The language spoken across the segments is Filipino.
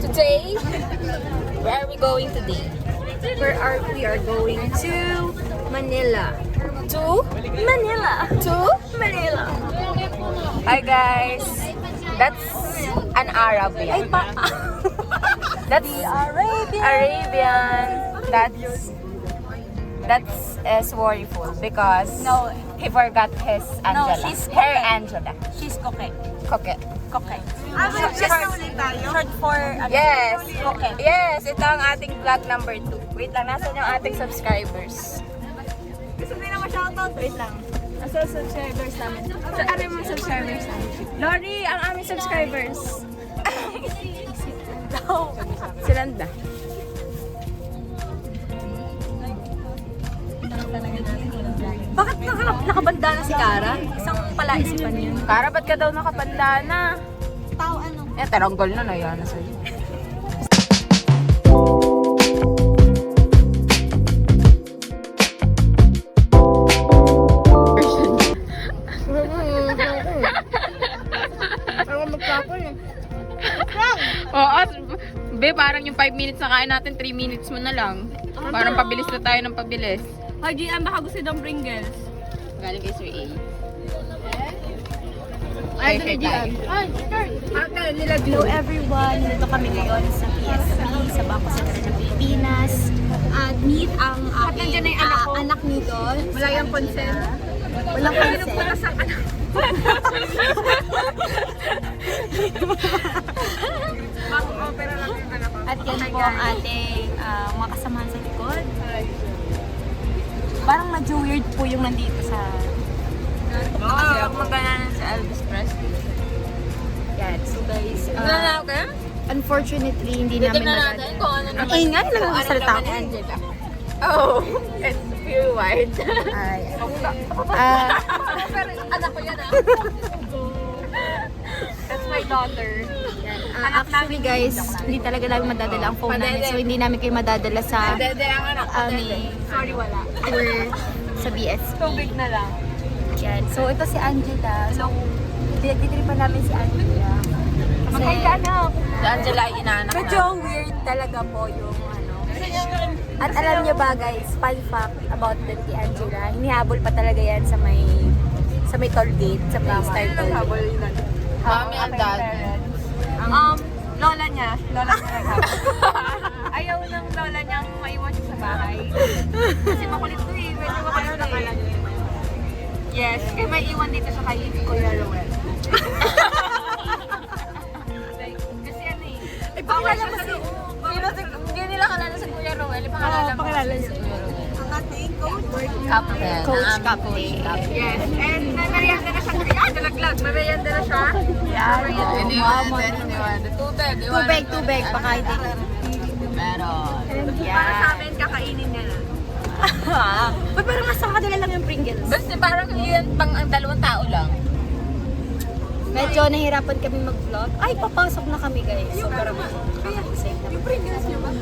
Today, where are we going today? We are going to Manila. To Manila. to Manila. Hi guys, that's an Arab. Ay pa. That's Arabian. Arabian. That's is worryful because No. he forgot his Angela. she's her okay. Angela. She's Koke. Koke. Koke. Short for Yes. Koke. Yes, ito ang ating vlog number 2. Wait lang, nasan yung ating subscribers? Gusto nila ma-shoutout? Wait lang. Asa subscribers namin? Sa ano yung mga subscribers namin? Lori, ang aming subscribers. Silanda. Bakit nakabanda na si Kara? Isang palaisipan yun. Kara, ba't ka daw nakapandana? Tao ano? Taranggal na yan na sa'yo. Oo, be, parang yung 5 minutes na kain natin, 3 minutes mo na lang. Parang pabilis na tayo ng pabilis. Ay, GM, baka gusto ng Pringles. Galing kay Sir A. Ay, Kay GM. Ay, sure. Hello everyone, dito kami ngayon sa PSP, sa Bangko Sentral ng Pilipinas. At meet ang aking anak ni Don. Wala yung consent. Walang consent. At yan po ang ating mga kasamahan sa likod. Parang medyo weird po yung nandito sa... Kasi ako magkananan si Elvis Presley. Yan. So guys, Okay? unfortunately, hindi namin magagawa. kung ano Ang ingay, nagsasalita ako. Angela. Oh, it's pure white. Ay. Pero anak ko yan That's my daughter. Actually guys, hindi talaga namin madadala ang phone namin. So hindi namin kayo madadala sa Dede ang anak ko. Sorry, wala. Tour sa BSP. Tubig na lang. Yan. So ito si Angela. So ditripan namin si Angela. Kasi Si Angela ay inaanak medyo weird talaga po yung ano. At alam niyo ba guys, fun fact about Auntie Angela, hinihabol pa talaga yan sa may toll gate, sa may start toll gate. Mami and dad. Lola niya naghabol. Ayaw ng lola niyang maiwan siya sa bahay. Kasi makulit to eh, medyo makulit eh. Yes, kaya may iwan dito siya kay Kuya Roel. Kasi ano eh. Pakilala mo si... Hindi nila kalala si Kuya Roel. Pakilala mo si Kuya Roel. Ang ating coach. Captain. Coach Ang Captain. Coach Captain. Yes, and may merienda na siya. Ay, dalaglag. May merienda na siya. Iniwan. Tubig. Pakain din. Meron. Para sa amin, kakainin niya na. Ba't parang nasa kadala lang yung Pringles? Basta parang yun pang ang 2 tao lang. Medyo nahirapan kami mag-vlog. Ay, papasok na kami guys. Sobrang yung Pringles niyo ba?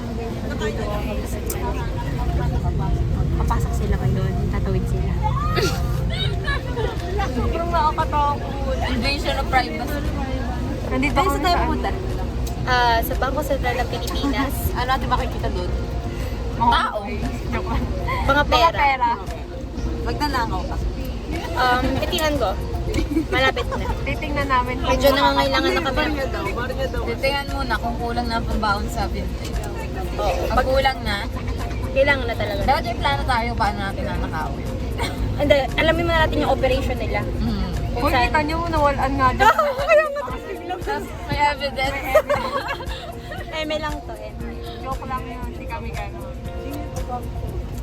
Papasok sila ngayon. Tatawid sila. Sobrang nakakatakot. Invasion of privacy. Nandito sa tayo pumunta. Sa Bangko Sentral ng Pilipinas. Ano natin makikita doon? Tao. Mga pera. Magnanakaw ka. Titingnan ko. Malapit na. Titingnan namin. Medyo nangangailangan na kami. Titingnan muna kung kulang na ang pambaon sa vintage. Oo. Pag kulang na, Kailangan na talaga. dapat may plano tayo paano natin nanakawin. Hindi, alamin muna natin yung operation nila. Kung kita nyo, nawalan nga dyan. May evidence. Eme lang to. Joke lang yun, hindi kami gano'n.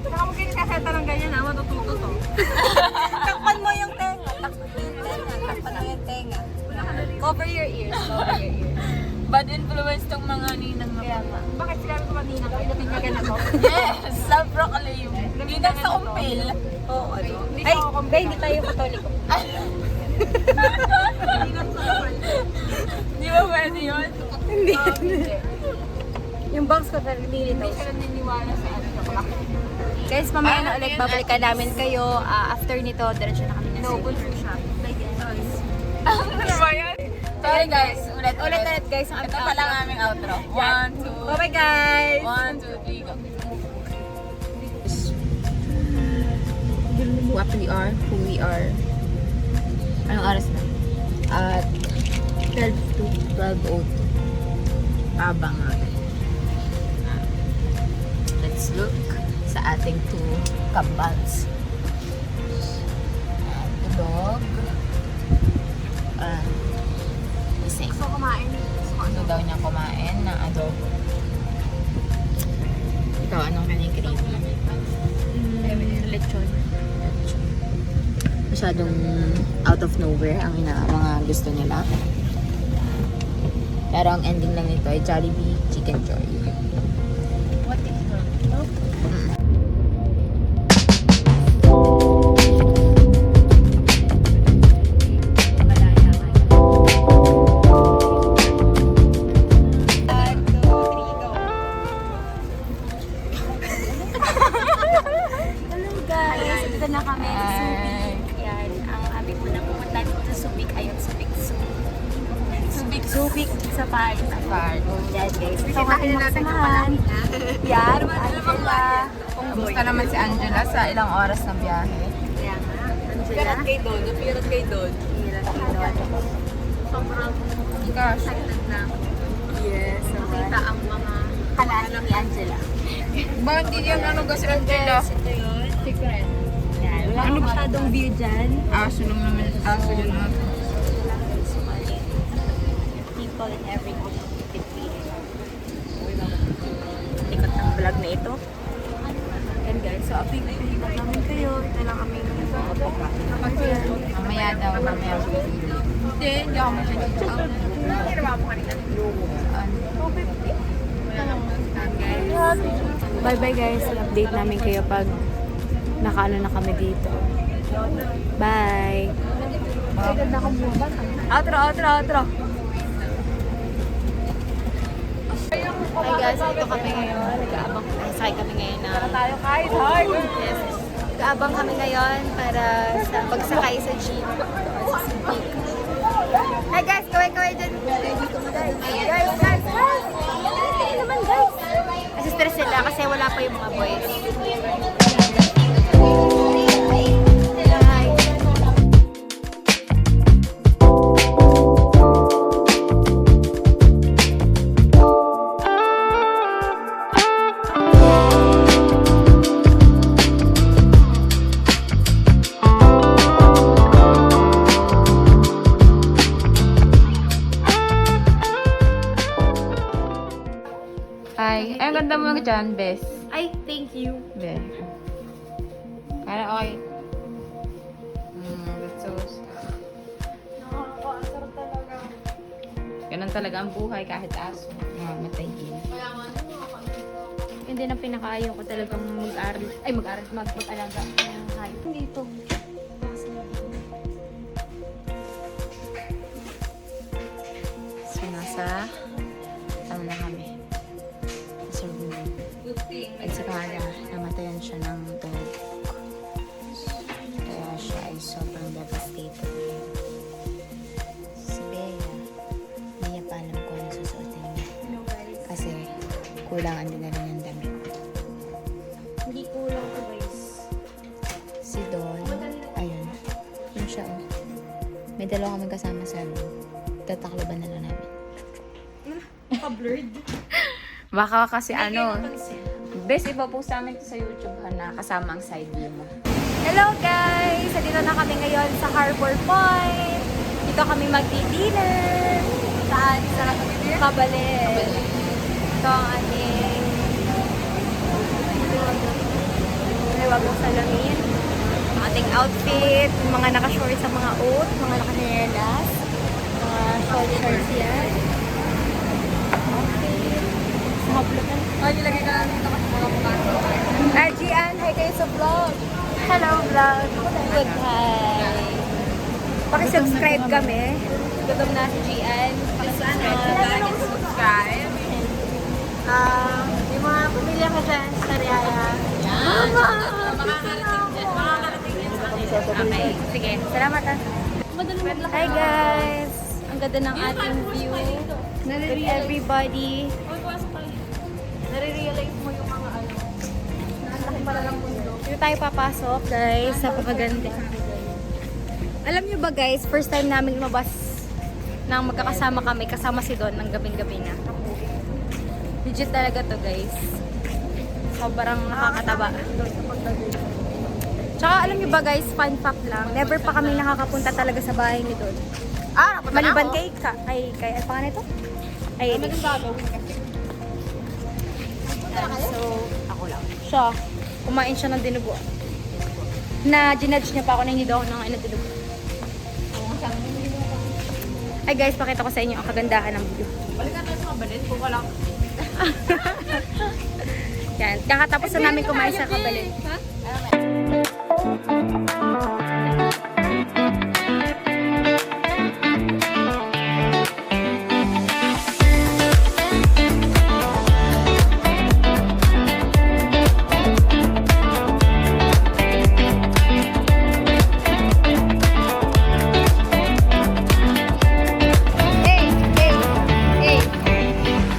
Saka mo kinikaseta ng ganyan ha, matututo to. Takpan mo yung tenga. Takpan mo yung tenga. Cover your ears. Bad influence tong mga ninang na pa. Bakit sila ko kanina? Pinatinyagan ako. Yes! Self-proclaim. Ninang sa kumpil. Oo, ano? Ay, hindi tayo katoliko. Di ba pwede yun? Hindi. Yung box ko na nilitaw. Hindi siya naniniwala sa ano. Guys, mamaya na ulit babalikan namin kayo. After nito, diretso na kami na No, good for siya. Ano ba yan? Sorry guys, ulit Ulit guys. Ang Ito pa lang aming outro. 1, 2, Bye guys! 1, 2, 3, go. What we are, who we are. Anong oras na? At 12:02. Abangan. Let's look sa ating 2 kambals. Dog. Ising. Gusto kumain. Gusto daw niya kumain na adobo. Ikaw, anong kanyang crave? Lechon. Masyadong out of nowhere ang mga gusto nila. Pero ang ending lang nito ay Jollibee Chicken Joy. What is that? Hello guys! Ito na kami sa Subic. Yan, ang aming unang pumunta dito sa Subic. Ayun, Subic. Subic sa park. Yan guys. Ito ang aking makasamahan. Yan, Angela. Kamusta naman si Angela sa ilang oras na biyahe? Yan nga, Angela. Pirat kay Don. Pirat kay Don. Pirat kay Don. Sobrang Gosh. excited na. Yes. Kita ang mga kalahati ni Angela. Ba, hindi yan ano kasi Angela? Ito yun. Secret. Yan. Wala masyadong view dyan. Aso lang naman. Aso yun naman. Wala guys, mali. People and everything in between. Likot ng vlog na ito. Yan guys, so update namin kayo. Ito lang aming Mamaya daw, mamaya. Hindi ako masyadong. Bye bye guys. Update namin kayo pag nakaano na kami dito. Bye. Outro. Hi guys, dito kami ngayon. Nag-aabang sakay kami ngayon na tayo kahit hard. Yes. Nag-aabang kami ngayon para sa pagsakay sa jeep. Sa Subic. Hi guys, kaway dyan. Guys. Hindi naman guys. Kasi stress sila kasi wala pa yung mga boys. Hi. Ay, ang ganda mo dyan, Bes. Ay, thank you. Be. Kaya okay. That's so... Nakakasar talaga. Ganun talaga ang buhay kahit aso. Mamatay din. Hindi na pinakaayaw ko talagang mag-aral. Ay, mag-alaga. Dito. So, nasa... Ano na kami? Sa room. At sa kanya, namatayan siya ng dog. Kaya siya ay sobrang devastated. Si Bea, hindi niya pa alam kung ano susuotin niya. No, guys. Kasi kulangan din na rin yung damit. Hindi kulang ko, guys. Si Don, ayun. Yun siya, oh. May dalawa kami kasama sa room. Tatakloban na lang namin. Pa-blurred. Baka kasi ano, best ipapost sa amin sa YouTube ha, na kasama ang side view mo. Hello guys! Dito na kami ngayon sa Harbor Point. Dito kami magdi-dinner. Saan? Sa Kabalit. Ito ang ating wag salamin. Ang ating outfit. Mga naka-shorts sa mga oat. Mga naka-nerelas. Mga shorts yan. Outfit. Sa haplutan. Nilagay ka lang dito kasi mga mukha. Gian, hi kayo sa vlog. Hello vlog. Good hi. Paki-subscribe kami. Gutom na si Gian. Subscribe. Yung mga pamilya ko dyan sa Riaya. Mama! Makakarating yan. Okay, sige. Salamat ah. Hi guys! Ang ganda ng ating view. With everybody. Nare-realize mo yung mga ano. Nalaki pala ng mundo. Dito tayo papasok, guys. Napakaganda. Alam niyo ba, guys, first time namin lumabas nang magkakasama kami, kasama si Don ng gabing-gabi na. Legit talaga to, guys. Sobrang nakakataba. Tsaka alam niyo ba, guys, fun fact lang, never pa kami nakakapunta talaga sa bahay ni Don. Ah, napunta Maliban na ako. kay, ano pangalan ito? Ay, Ano yung gagawin kasi? so, ako lang. Siya, kumain siya ng dinugo. Na ginudge niya pa ako na hindi daw ako nang dinugo. Ay guys, pakita ko sa inyo ang kagandahan ng view. Balik natin sa kabalin kung wala. Yan, kakatapos na namin kumain sa kabalin.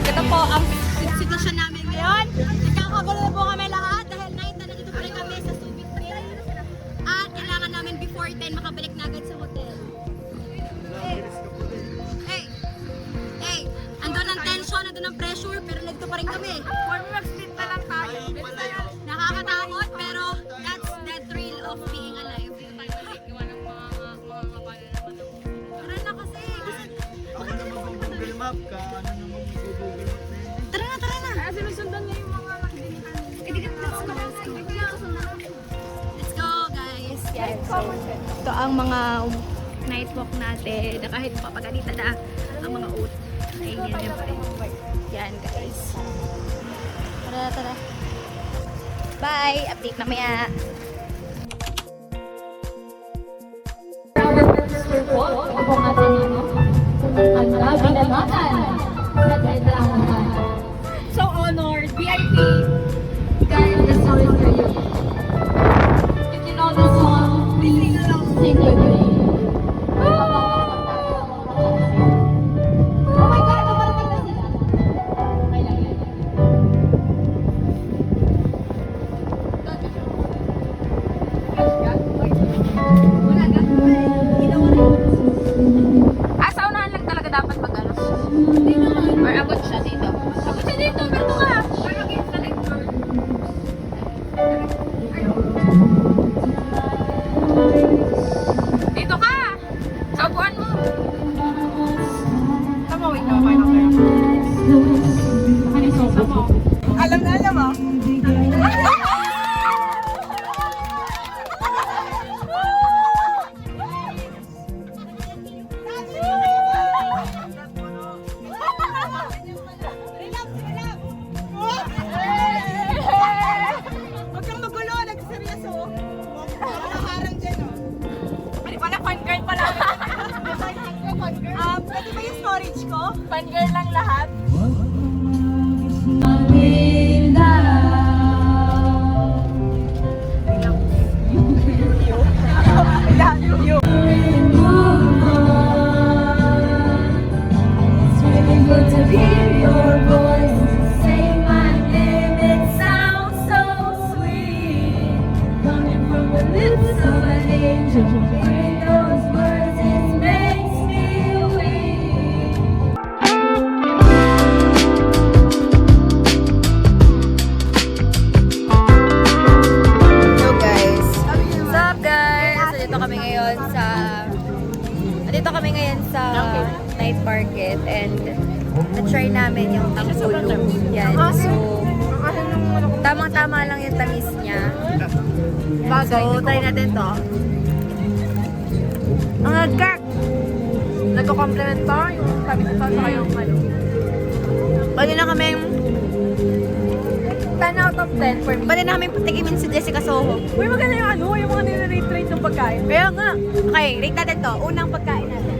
Ito po ang sitwasyon namin ngayon. Nagkakagulo na po kami lahat dahil 9 na nandito pa rin kami sa Subic Bay. At kailangan namin before 10 makabalik na agad sa hotel. Hey, andun ang tension, andun ang pressure, pero nandito pa rin kami. Or mag-split na lang tayo. Nakakatakot, pero that's the thrill of being alive. Tara na kasi. Ako na mag-Google Map ka, ano naman mag-Google Map na yun? Tara na. Kaya sinusundan niya yung mga nakidilitan. Let's go, guys. Yan. So, ito ang mga night walk natin na kahit papagalitan na ang mga oat. Ay, yan pa rin. Yan, guys. Tara. Bye! Update na maya. So honored. VIP. Guys, this song is for you. If you know this song, please sing with me. Oh my God, naparating na sila. Okay lang yan. Sa unahan lang talaga dapat mag-ano. Or abot siya dito. Abot siya dito, pero ito nga. Or against the lecture. Dito ka! Sa upuan mo. Tama, wait lang. Okay lang tayo. Ano yung sosa mo? Alam mo. Huwag kang magulo, nagseryoso. Nakaharang dyan, oh. Pwede pala, fangirl pala. Pwede ba yung storage ko? Fangirl lang lahat. night market and na-try namin yung tangkulo. Yan. So, tamang-tama lang yung tamis niya. So, try natin to. Ang agak! Nagko-compliment pa yung tamis pa sa yung ano. Pwede na kami 10 out of 10 for me. pwede na kami patikimin si Jessica Soho. Uy, maganda yung ano, yung mga nire-rate ng pagkain. Kaya nga. Okay, rate natin to. Unang pagkain natin.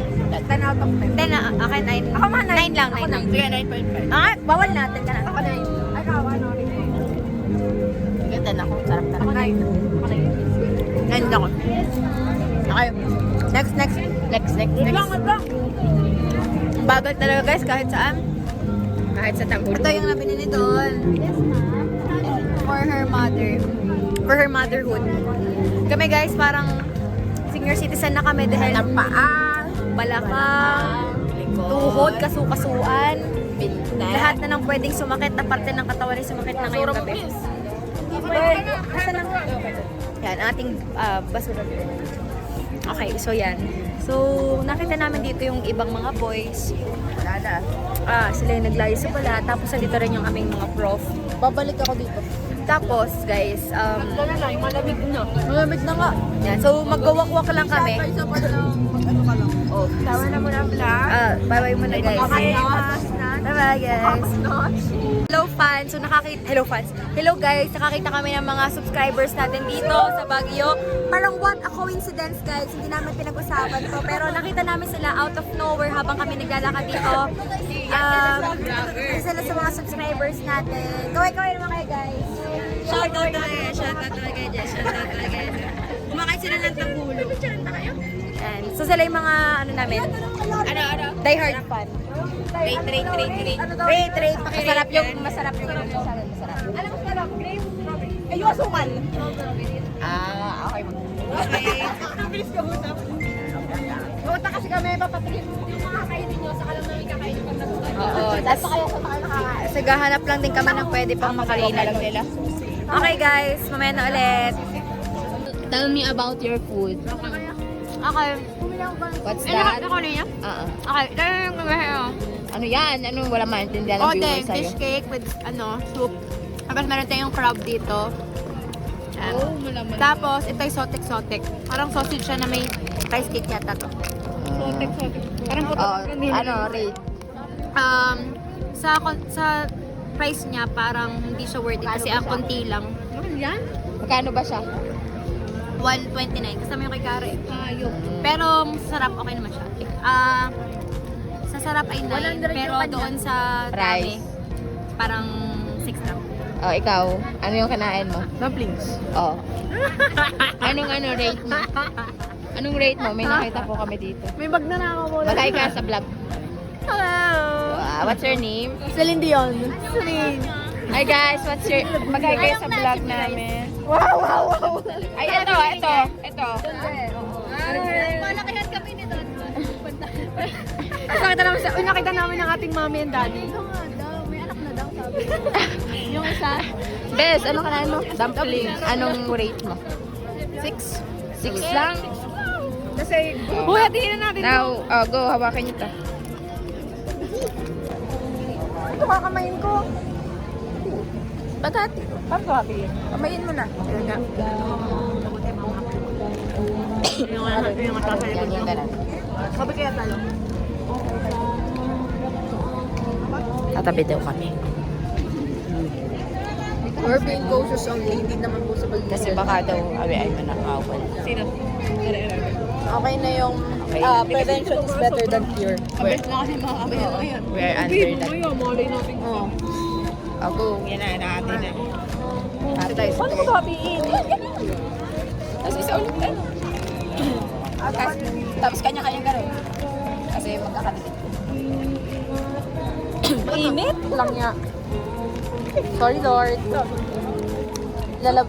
10 out of 10. 10 na, okay, 9. Ako man, 9 lang, 9 lang. Sige, 9.5. Ah, bawal natin ka na. Ako 9. Ay, kawa, ano, Ganda na ako. Sarap Ako talaga. 9. Ako 9. 9 ako. Okay. Next. Wait lang. Bagal talaga guys, kahit saan. Kahit sa tanggol. Ito yung nabili ni Don. For her mother. For her motherhood. Kami guys, parang senior citizen na kami dahil paa, balakang, tuhod, kasukasuan. Lahat na nang pwedeng sumakit na parte ng katawan ay sumakit na ngayong gabi. Yan, ating basura. Okay, so yan. So, nakita namin dito yung ibang mga boys. Wala na. Sila yung naglayo sa pala. Tapos, dito rin yung aming mga prof. Babalik ako dito. Tapos, guys, Wala na, malamig na. malamig na nga. Yan, so, magwawak-wak lang kami. Isa pa lang, mag-ano ka lang. Oh, Tawa na muna vlog. bye-bye muna guys. Bye-bye guys. Notch. Hello fans. So hello fans. Hello guys. Nakakita kami ng mga subscribers natin dito sa Baguio. Parang what a coincidence guys. Hindi namin pinag-usapan to. Pero nakita namin sila out of nowhere habang kami naglalakad dito. Isa sila sa mga subscribers natin. Kaway-kaway naman kayo guys. Shout out talaga. Shout out talaga guys. Shout out talaga. Kumakain sila ng tagulo. And, so sila yung mga ano namin. Ano? Die hard fan. Rate. Rate. Masarap yung masarap. Alam mo sarap, grape, strawberry. Ay, yung asukal. Okay. Okay. Bilis ka muna. Puta kasi kami, papatigil yung mga kakainin nyo, saka lang namin kakainin pag nagustuhan. Oo. Tapos, gahanap lang din kami ng pwede pang makarina lang nila. Okay guys, mamaya na ulit. Tell me about your food. Okay. What's Ano that? ka niya? Okay, ito yung gagawin. Ano yan? Ano wala maintindihan ng Oden, viewers sa'yo? fish cake with soup. Tapos meron tayong crab dito. Yan. malaman. Tapos, ito yung sotek-sotek. Parang sausage siya na may rice cake yata to. Parang Rate. Sa price niya, parang hindi siya worth it kasi ang konti lang. Magkano ba siya? 129 kasama yung kay Kara eh. Pero sarap, okay naman siya. Sa sarap ay 9, pero doon sa dami, Rice. parang 6 lang. Oh, ikaw, ano yung kinain mo? Dumplings. Oh. Anong rate mo? Anong rate mo? May nakita po kami dito. May bag na ako. Mag-hi ka sa vlog. Hello! What's your name? Celine Dion. Celine. Hi guys, mag-hi kayo sa vlog namin. Wow! Ay, ito. Malakihan kami ni Don. Nakita namin ang ating mommy and daddy. May anak na daw sabi. Yung isa. Bes, ano kinain mo? Dumplings. Anong rate mo? 6. 6 lang? Kasi, uy, hatiin na natin. Now, go, hawakan niyo to. Ito kakamayin ko. Ba't hati? Paano hatiin? Kamayin mo na. Ayun nga. Yung Yan, yung ganun. Sabi kaya talo. Tatabi daw kami. We're being cautious only, hindi naman po sa pag- Kasi baka daw, ay manakawal. Sino? Okay na yung prevention is better than cure. We're under that. malay natin. Oo. Go, yan na, natin na. Paano ko hatiin? Tapos isa ulit na. Tapos kanya-kanya gano'n. Kasi magkakadikit. Mainit lang niya. Sorry, Lord. Lalab...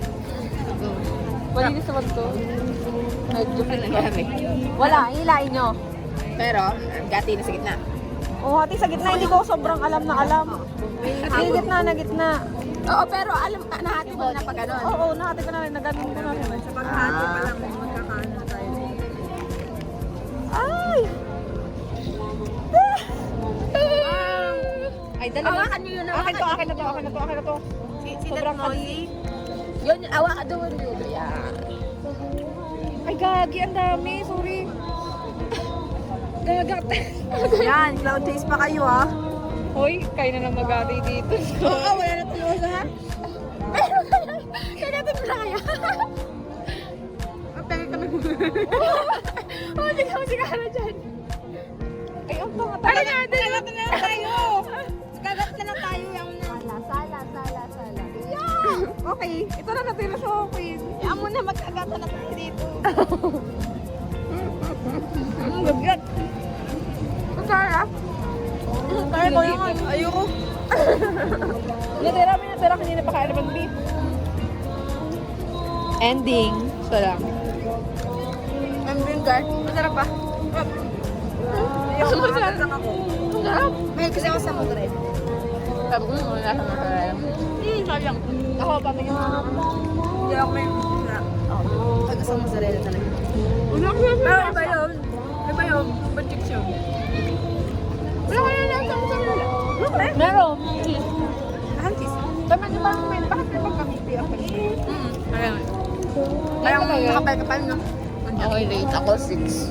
Malinis naman to. Medyo wala, hilain nyo. Pero, gati na sa gitna. Oh, hati sa gitna, hindi ko sobrang alam na alam. Hindi gitna na gitna. Oo, pero alam ka, nahati mo na pag gano'n. Oo, nahati ko na rin, nagaling ko na rin. Sa paghati pa lang, magkakaano na tayo. Ay! Ay, dalawa. Awakan nyo yun, awakan nyo. Akin na to. Sobrang hati. Yun, awa ka doon, Julia. Ay, gagi, ang dami, sorry. Gagat. Yan, cloud chase pa kayo ah. Hoy, kayo na lang mag-ati dito. Oo, wala na tulosa ha. Kaya natin pala kaya. Ang tagal ka na. Oh, hindi ka masigara dyan. Ay, ang tanga tayo. Gagat na lang tayo. Gagat na lang tayo. Sala. Yeah! Okay, ito na natira sa akin. Yan mo na, mag-agatan na tayo dito. Ang gagat. Ang sarap. Kaya ko yung ayoko. Natira kanina pa kaya naman beef. Ending. So lang. Ending guys. Masarap pa. Ayoko masarap lang ako. Masarap. May kasi ako sa motorel. Sabi ko nung nasa masarap. Sayang. Ako pa may hindi ako may Pag gusto mo mozzarella talaga. pero iba yun. Iba yun. Ba't chicks yun? Wala ka na lang sa masarap. Meron. Lahat cheese. Tama niyo parang may bakit may pagkamiti ako? Ayun. Parang nakapal-kapal no? Okay, rate ako 6.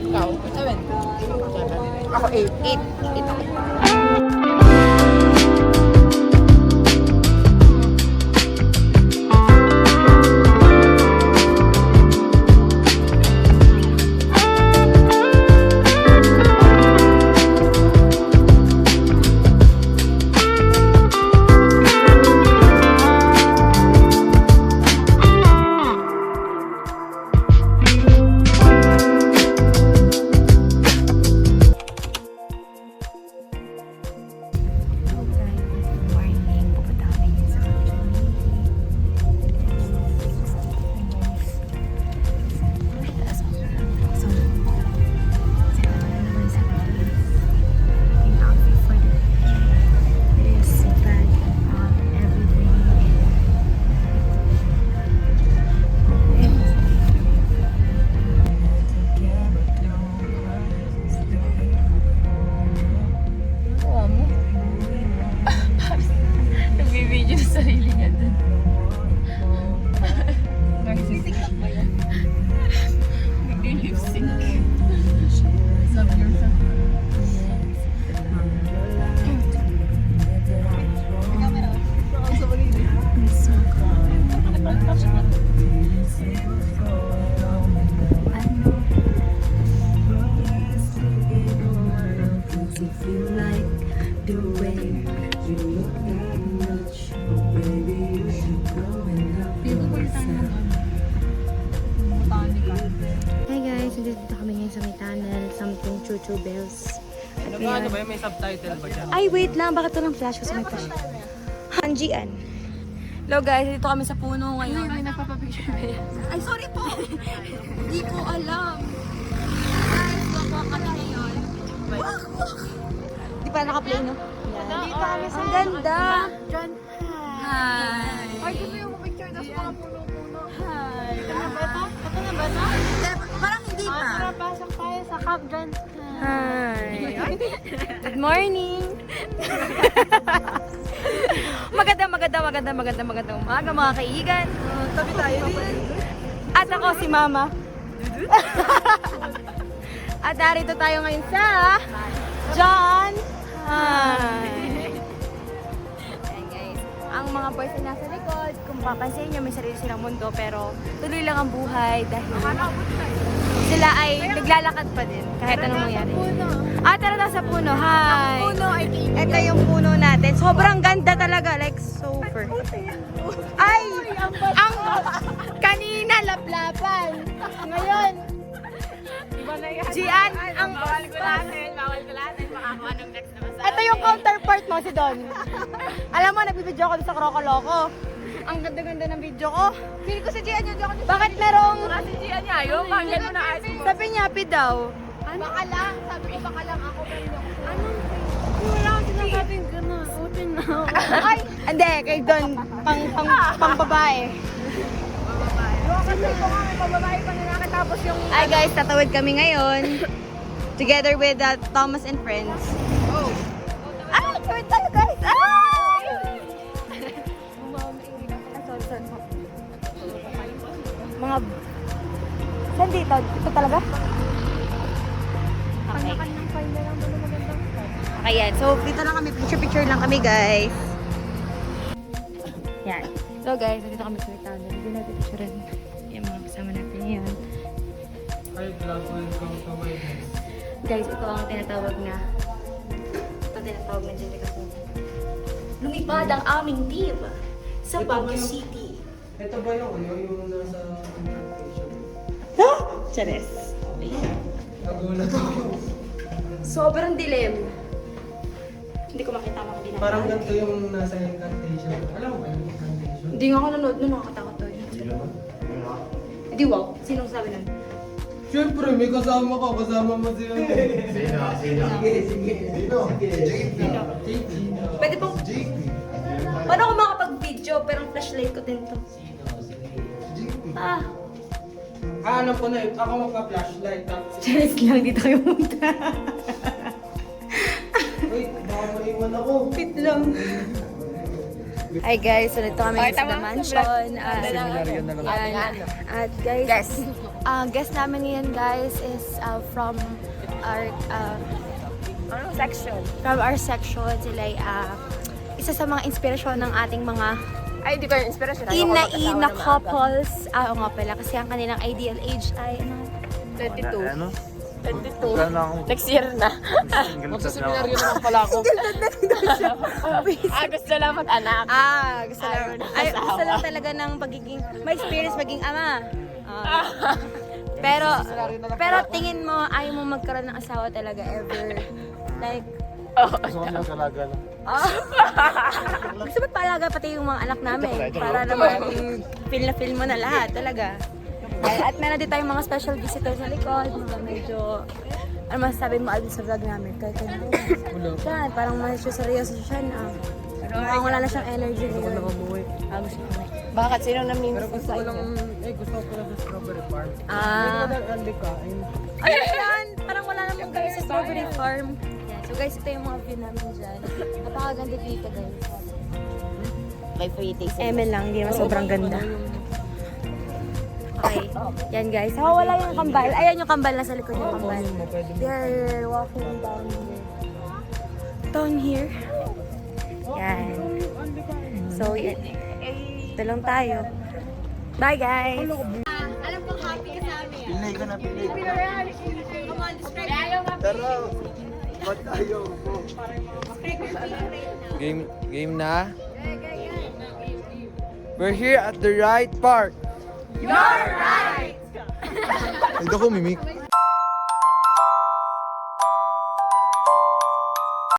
Ikaw? 7. Ako 8. 8 ako. Nag-video sa sarili niya dun. Nag-TikTok ba yan? Nag-lip sync. Love yourself. Hi guys, nandito kami ngayon sa may tunnel, something Chuchu Bells. At Ano ba yun? May subtitle ba dyan? Ay, wait lang, bakit walang flash ko sa may flash? Hanjian. Hello guys, dito kami sa puno ngayon. May nagpapapicture ba yan? Ay, sorry po! Hindi ko alam. Guys, walk kami ngayon. Di pa naka-play, no? Dito kami sa... Ang ganda! Hi! Ay, gusto yung picture na sa mga puno-puno. Hi! Ito na ba ito? Ito na ba ito? Parang hindi pa. Tara, pasok tayo sa Camp John. Hi! Good morning! magandang umaga mga kaibigan. Tabi tayo din. At ako si Mama. At narito tayo ngayon sa John. Hi! Ayan guys, ang mga boys na nasa likod, kung papansin nyo, may sarili silang mundo pero tuloy lang ang buhay dahil sila ay naglalakad pa din kahit anong mangyari. Tara na sa puno. Hi! Ito yung puno natin. Sobrang ganda talaga. Like, super. Ay! Ang kanina laplapan. Ngayon, Gian, ang... Bawal ko natin. Baka kung anong next na masarap. Ito yung counterpart mo, si Don. Alam mo, nagbibideo ako sa Krokoloko. Ang ganda-ganda ng video ko. Feel ko si Gian yun. Bakit merong... Si Gian niya ayaw. Panggan mo na ice mo. Sabi niya, happy daw. Baka lang. Sabi ko baka lang ako. Pero hindi ako. Wala akong sinasabing gano'n. Open na. Ay! Hindi, kay Don. Pang babae. Kasi ko nga may pababae pa na nakatapos yung... Ay guys, tatawid kami ngayon. Together with Thomas and friends. Oh. Ay! Tawid tayo guys! Ay! Sorry. Mga... Saan dito? Ito talaga? Okay. Okay yan. So, dito lang kami. Picture-picture lang kami guys. Yan. So guys, dito kami sa tunnel. Dito natin picturean yung mga kasama natin ngayon. Hi, vlog. Welcome to my house. Guys, ito ang tinatawag na Jessica Soto. Lumipad ang aming team sa Baguio City. Ito ba yung nasa application? Chares. Nagulat ako. Sobrang dilim. Parang ganito yung nasa incantation. Alam mo ba yung incantation? Hindi nga ako nanood nun, nakakatakot to. Hindi wow, sinong sabi nun? Siyempre, may kasama ka. Kasama mo siya. Sino? JP. Pwede pong, paano ako makapag-video pero ang flashlight ko din to? Ah, Alam ko na yun. Ako magpa-flashlight. Tapos, Charis lang, dito kayo punta. uy, baka maiwan ako. Wait lang. Hi guys, so dito kami sa The Mansion. At guys, guest namin ngayon guys is from our Section. from our section. Sila ay isa sa mga inspirasyon ng ating mga Ay, di ba yung inspiration? ina couples. Oo nga pala, kasi ang kanilang ideal age ay ano? 22. Ano? 22. Saan lang ako? Next year na. Magsaseminaryo naman pala ako. Gusto lang mag-anak. Gusto lang. Gusto lang talaga ng pagiging, may experience maging ama. Pero tingin mo, ayaw mo magkaroon ng asawa talaga ever. Like, Gusto ko niya talaga lang. gusto mo palaga pati yung mga anak namin. Para naman feel mo na lahat talaga. At meron din tayong mga special visitors sa likod. Mga medyo, ano masasabi mo Alvin sa vlog namin? Kahit ano. Yan, parang medyo seryoso siya na. Mukhang wala na siyang energy ngayon. Gusto ko na. Bakit? Sino namimiss Gusto ko lang, gusto ko lang sa strawberry farm. Hindi ka. Ano yan? Parang wala namang kami sa strawberry farm. Yan. So guys, ito yung mga view namin dyan. Napakaganda dito guys. May free taste. Eme lang, hindi naman sobrang ganda. Okay, yan guys. So, wala yung kambal. Ayan yung kambal, nasa likod yung kambal. They're walking down here. Yan. So, yan. Ito lang tayo. Bye guys! Alam kong happy ka sa amin. Pinay ko na, pinay ko na. Tara! Ba't ayaw ko? Game na? We're here at the right park. Hindi ako mimik.